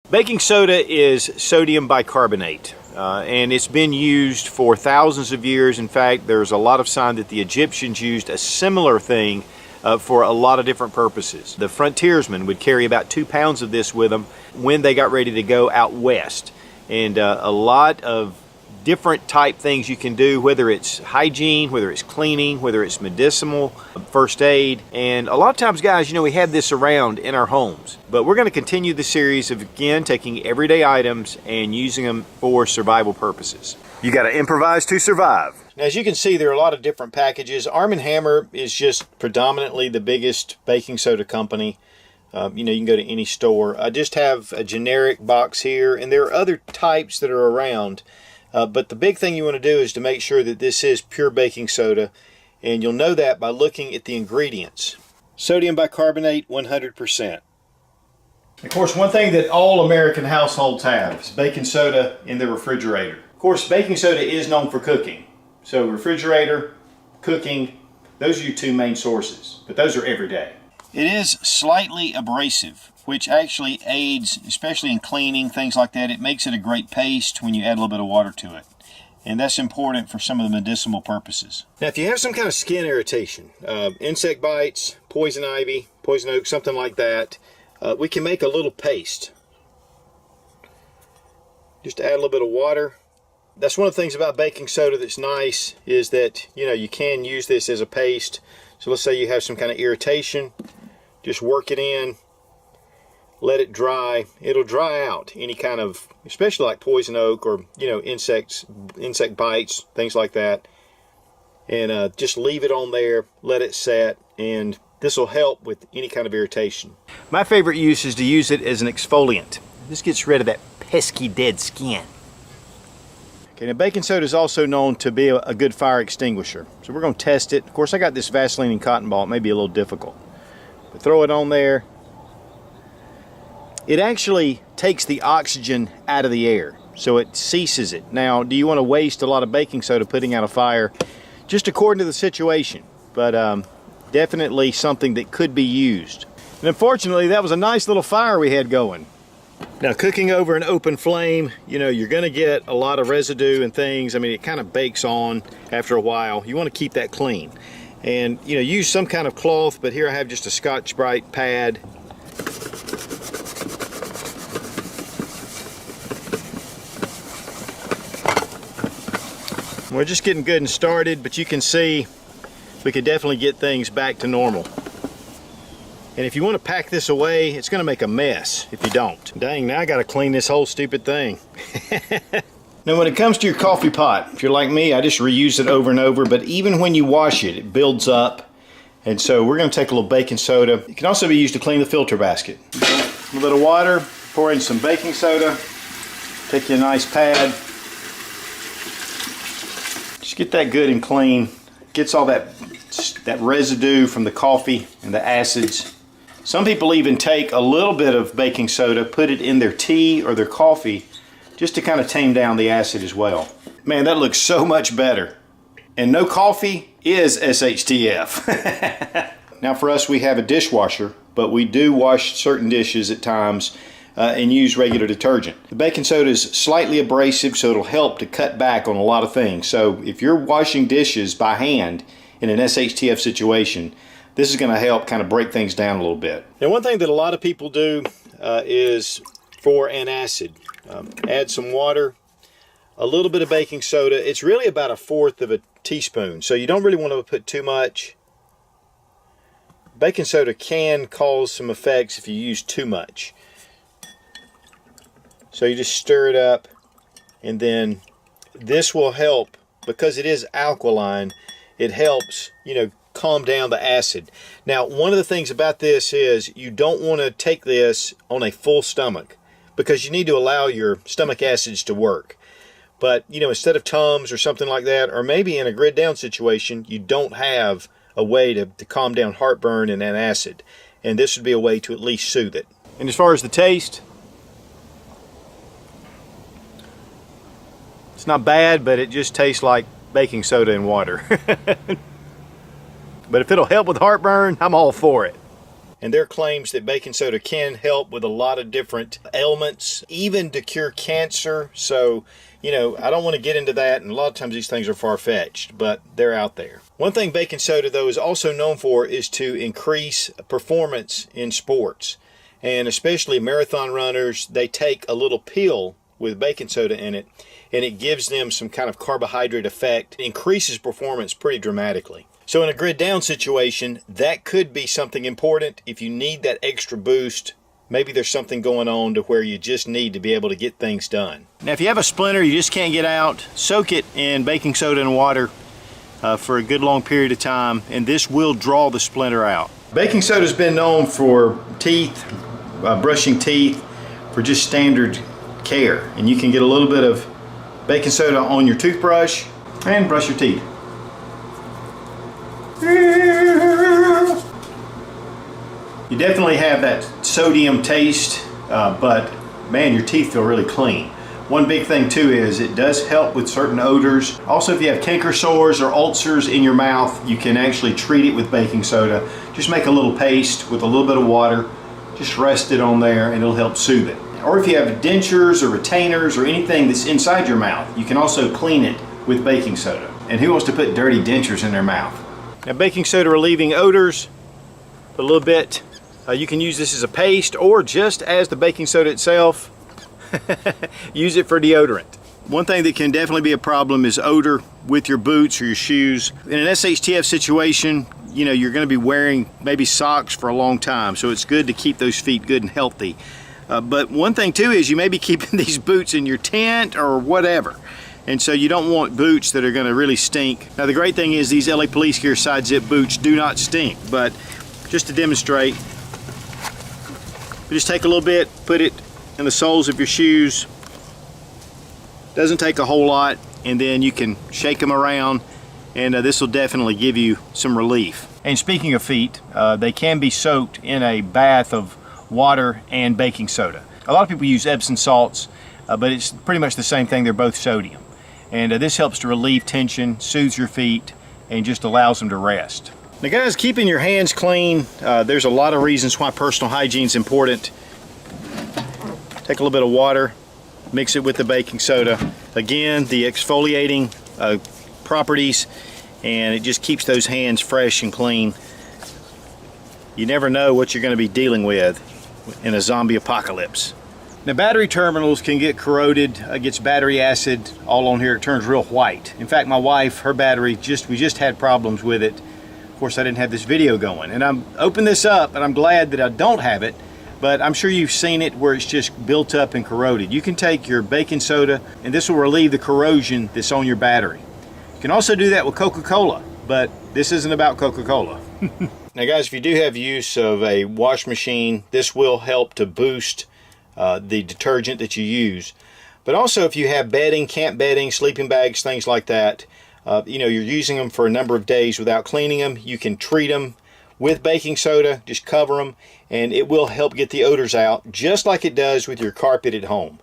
Baking soda is sodium bicarbonate, and it's been used for thousands of years. In fact, there's a lot of sign that the Egyptians used a similar thing for a lot of different purposes. The frontiersmen would carry about 2 pounds of this with them when they got ready to go out west. And a lot of different type things you can do, whether it's hygiene, whether it's cleaning, whether it's medicinal, first aid. And a lot of times, guys, we have this around in our homes. But we're going to continue the series of, again, taking everyday items and using them for survival purposes. You got to improvise to survive. Now, as you can see, there are a lot of different packages. Arm & Hammer is just predominantly the biggest baking soda company. You can go to any store. I just have a generic box here, and there are other types that are around. But the big thing you want to do is to make sure that this is pure baking soda, and you'll know that by looking at the ingredients. Sodium bicarbonate, 100%. Of course, one thing that all American households have is baking soda in their refrigerator. Of course, baking soda is known for cooking. So refrigerator, cooking, those are your two main sources, but those are every day. It is slightly abrasive, which actually aids, especially in cleaning, things like that. It makes it a great paste when you add a little bit of water to it. And that's important for some of the medicinal purposes. Now, if you have some kind of skin irritation, insect bites, poison ivy, poison oak, something like that, we can make a little paste. Just add a little bit of water. That's one of the things about baking soda that's nice is that, you can use this as a paste. So let's say you have some kind of irritation, just work it in, let it dry. It'll dry out any kind of, especially like poison oak or, insect bites, things like that. And just leave it on there, let it set, and this will help with any kind of irritation. My favorite use is to use it as an exfoliant. This gets rid of that pesky dead skin. Okay, now baking soda is also known to be a good fire extinguisher. So we're going to test it. Of course, I got this Vaseline and cotton ball. It may be a little difficult. But throw it on there. It actually takes the oxygen out of the air, so it ceases it. Now, do you want to waste a lot of baking soda putting out a fire? Just according to the situation, but definitely something that could be used. And unfortunately, that was a nice little fire we had going. Now, cooking over an open flame, you're going to get a lot of residue and things. I mean, it kind of bakes on after a while. You want to keep that clean. And, use some kind of cloth, but here I have just a Scotch-Brite pad. We're just getting good and started, but you can see we could definitely get things back to normal. And if you want to pack this away, it's going to make a mess if you don't. Dang, now I got to clean this whole stupid thing. Now, when it comes to your coffee pot, if you're like me, I just reuse it over and over, but even when you wash it, it builds up. And so we're going to take a little baking soda. It can also be used to clean the filter basket. A little bit of water, pour in some baking soda, take you a nice pad. Just get that good and clean. Gets all that residue from the coffee and the acids. Some people even take a little bit of baking soda, put it in their tea or their coffee, just to kind of tame down the acid as well. Man, that looks so much better. And no coffee is SHTF. Now for us, we have a dishwasher, but we do wash certain dishes at times and use regular detergent. The baking soda is slightly abrasive, so it'll help to cut back on a lot of things. So if you're washing dishes by hand in an SHTF situation, this is going to help kind of break things down a little bit. Now, one thing that a lot of people do is for an acid, add some water, a little bit of baking soda. It's really about 1/4 of a teaspoon, so you don't really want to put too much. Baking soda can cause some effects if you use too much. So you just stir it up, and then this will help because it is alkaline. It helps, calm down the acid. Now, one of the things about this is you don't want to take this on a full stomach because you need to allow your stomach acids to work. But, instead of Tums or something like that, or maybe in a grid down situation, you don't have a way to calm down heartburn and that acid. And this would be a way to at least soothe it. And as far as the taste, it's not bad, but it just tastes like baking soda and water. But if it'll help with heartburn, I'm all for it. and their claims that baking soda can help with a lot of different ailments, even to cure cancer. So, you know, I don't want to get into that, and a lot of times these things are far-fetched, but they're out there. One thing baking soda, though, is also known for is to increase performance in sports. And especially marathon runners, they take a little pill with baking soda in it, and it gives them some kind of carbohydrate effect. It increases performance pretty dramatically. So in a grid down situation, that could be something important. If you need that extra boost, maybe there's something going on to where you just need to be able to get things done. Now if you have a splinter you just can't get out, soak it in baking soda and water for a good long period of time, and this will draw the splinter out. Baking soda has been known for teeth, brushing teeth, for just standard care. And you can get a little bit of baking soda on your toothbrush and brush your teeth. You definitely have that sodium taste, but man, your teeth feel really clean. One big thing too is it does help with certain odors. Also, if you have canker sores or ulcers in your mouth, you can actually treat it with baking soda. Just make a little paste with a little bit of water, just rest it on there, and it'll help soothe it. Or if you have dentures or retainers or anything that's inside your mouth, you can also clean it with baking soda. And who wants to put dirty dentures in their mouth? Now, baking soda relieving odors a little bit. You can use this as a paste or just as the baking soda itself. Use it for deodorant. One thing that can definitely be a problem is odor with your boots or your shoes. In an SHTF situation, you know, you're going to be wearing maybe socks for a long time, so it's good to keep those feet good and healthy. But one thing too is you may be keeping these boots in your tent or whatever, and so you don't want boots that are going to really stink. Now the great thing is these LA Police Gear side zip boots do not stink, but just to demonstrate, you just take a little bit, put it in the soles of your shoes. Doesn't take a whole lot, and then you can shake them around, and this will definitely give you some relief. And speaking of feet, they can be soaked in a bath of water and baking soda. A lot of people use Epsom salts, but it's pretty much the same thing. They're both sodium, and this helps to relieve tension, soothes your feet, and just allows them to rest. Now guys, keeping your hands clean, there's a lot of reasons why personal hygiene is important. Take a little bit of water, mix it with the baking soda. Again, the exfoliating properties, and it just keeps those hands fresh and clean. You never know what you're going to be dealing with in a zombie apocalypse. Now battery terminals can get corroded, gets battery acid all on here. It turns real white. In fact, my wife, her battery, we just had problems with it. Of course, I didn't have this video going, and I'm opening this up, and I'm glad that I don't have it, but I'm sure you've seen it where it's just built up and corroded. You can take your baking soda, and this will relieve the corrosion that's on your battery. You can also do that with Coca-Cola, but this isn't about Coca-Cola. Now guys, if you do have use of a wash machine, this will help to boost the detergent that you use. But also if you have bedding, camp bedding, sleeping bags, things like that, you know, you're using them for a number of days without cleaning them, you can treat them with baking soda, just cover them, and it will help get the odors out, just like it does with your carpet at home.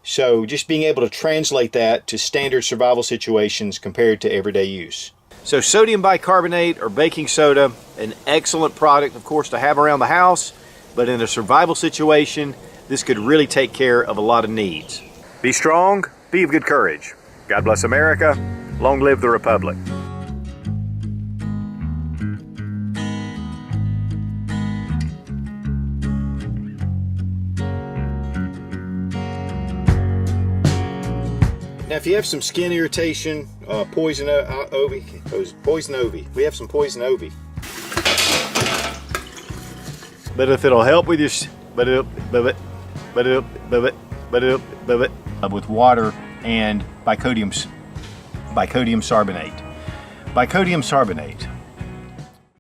So just being able to translate that to standard survival situations compared to everyday use. So sodium bicarbonate or baking soda, an excellent product, of course, to have around the house, but in a survival situation, this could really take care of a lot of needs. Be strong, be of good courage. God bless America. Long live the Republic. Now, if you have some skin irritation, poison ivy. We have some poison ivy. But if it'll help with your, with water and bicodium carbonate. Bicodium carbonate